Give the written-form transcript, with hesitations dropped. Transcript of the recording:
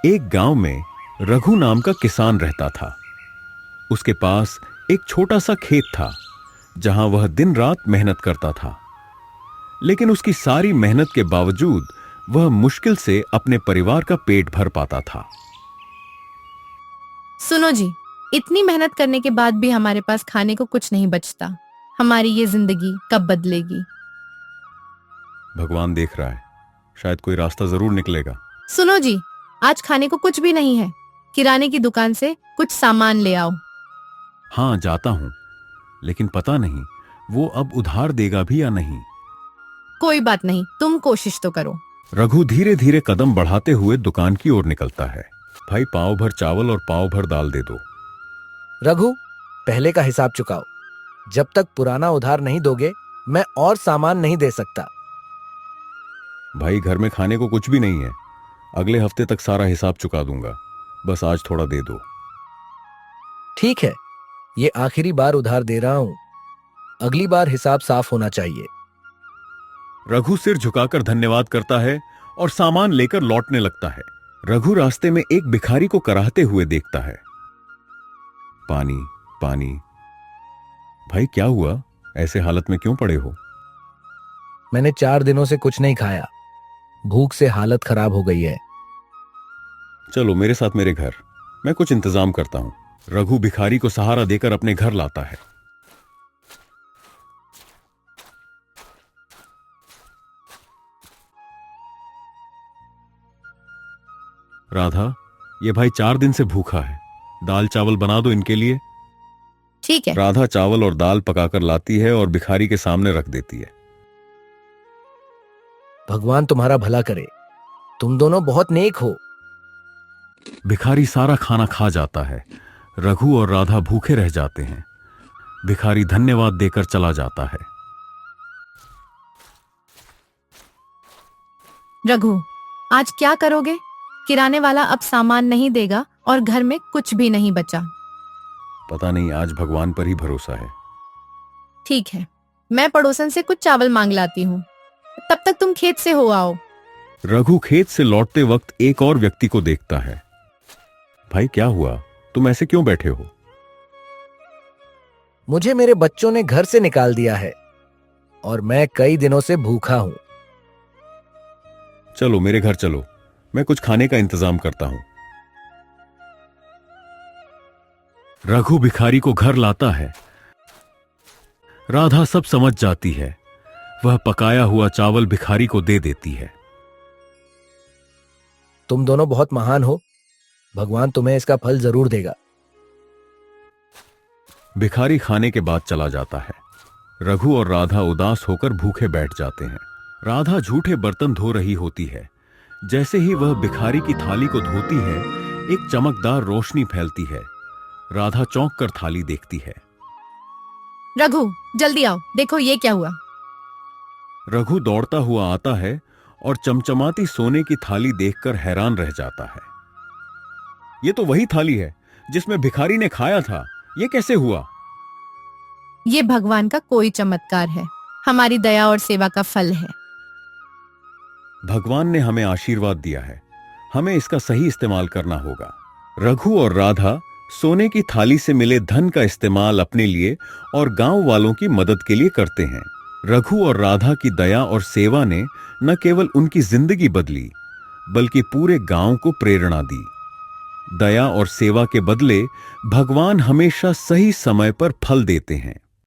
एक गांव में रघु नाम का किसान रहता था। उसके पास एक छोटा सा खेत था जहां वह दिन रात मेहनत करता था। लेकिन उसकी सारी मेहनत के बावजूद वह मुश्किल से अपने परिवार का पेट भर पाता था। सुनो जी, इतनी मेहनत करने के बाद भी हमारे पास खाने को कुछ नहीं बचता। हमारी ये जिंदगी कब बदलेगी? भगवान देख रहा है, शायद कोई रास्ता जरूर निकलेगा। सुनो जी, आज खाने को कुछ भी नहीं है। किराने की दुकान से कुछ सामान ले आओ। हाँ, जाता हूं, लेकिन पता नहीं वो अब उधार देगा भी या नहीं। कोई बात नहीं, तुम कोशिश तो करो। रघु धीरे धीरे कदम बढ़ाते हुए दुकान की ओर निकलता है। भाई, पाव भर चावल और पाव भर दाल दे दो। रघु, पहले का हिसाब चुकाओ। जब तक पुराना उधार नहीं दोगे, मैं और सामान नहीं दे सकता। भाई, घर में खाने को कुछ भी नहीं है। अगले हफ्ते तक सारा हिसाब चुका दूंगा, बस आज थोड़ा दे दो। ठीक है, ये आखिरी बार उधार दे रहा हूं। अगली बार हिसाब साफ होना चाहिए। रघु सिर झुकाकर धन्यवाद करता है और सामान लेकर लौटने लगता है। रघु रास्ते में एक भिखारी को कराहते हुए देखता है। पानी, पानी। भाई, क्या हुआ? ऐसे हालत में क्यों पड़े हो? मैंने 4 दिनों से कुछ नहीं खाया। भूख से हालत खराब हो गई है। चलो मेरे साथ मेरे घर, मैं कुछ इंतजाम करता हूं। रघु भिखारी को सहारा देकर अपने घर लाता है। राधा, ये भाई 4 दिन से भूखा है, दाल चावल बना दो इनके लिए। ठीक है। राधा चावल और दाल पकाकर लाती है और भिखारी के सामने रख देती है। भगवान तुम्हारा भला करे। तुम दोनों बहुत नेक हो। भिखारी सारा खाना खा जाता है। रघु और राधा भूखे रह जाते हैं। भिखारी धन्यवाद देकर चला जाता है। रघु, आज क्या करोगे? किराने वाला अब सामान नहीं देगा और घर में कुछ भी नहीं बचा। पता नहीं, आज भगवान पर ही भरोसा है। ठीक है, मैं पड़ोसन से कुछ चावल मांग लाती हूँ। तब तक तुम खेत से हो आओ। रघु खेत से लौटते वक्त एक और व्यक्ति को देखता है। भाई, क्या हुआ? तुम ऐसे क्यों बैठे हो? मुझे मेरे बच्चों ने घर से निकाल दिया है और मैं कई दिनों से भूखा हूं। चलो मेरे घर चलो, मैं कुछ खाने का इंतजाम करता हूं। रघु भिखारी को घर लाता है। राधा सब समझ जाती है। वह पकाया हुआ चावल भिखारी को दे देती है। तुम दोनों बहुत महान हो। भगवान तुम्हें इसका फल जरूर देगा। भिखारी खाने के बाद चला जाता है। रघु और राधा उदास होकर भूखे बैठ जाते हैं। राधा झूठे बर्तन धो रही होती है। जैसे ही वह भिखारी की थाली को धोती है, एक चमकदार रोशनी फैलती है। राधा चौंक कर थाली देखती है। रघु, जल्दी आओ, देखो ये क्या हुआ। रघु दौड़ता हुआ आता है और चमचमाती सोने की थाली देखकर हैरान रह जाता है। ये तो वही थाली है जिसमें भिखारी ने खाया था। ये कैसे हुआ? ये भगवान का कोई चमत्कार है, हमारी दया और सेवा का फल है। भगवान ने हमें आशीर्वाद दिया है, हमें इसका सही इस्तेमाल करना होगा। रघु और राधा सोने की थाली से मिले धन का इस्तेमाल अपने लिए और गांव वालों की मदद के लिए करते हैं। रघु और राधा की दया और सेवा ने न केवल उनकी जिंदगी बदली, बल्कि पूरे गांव को प्रेरणा दी। दया और सेवा के बदले भगवान हमेशा सही समय पर फल देते हैं।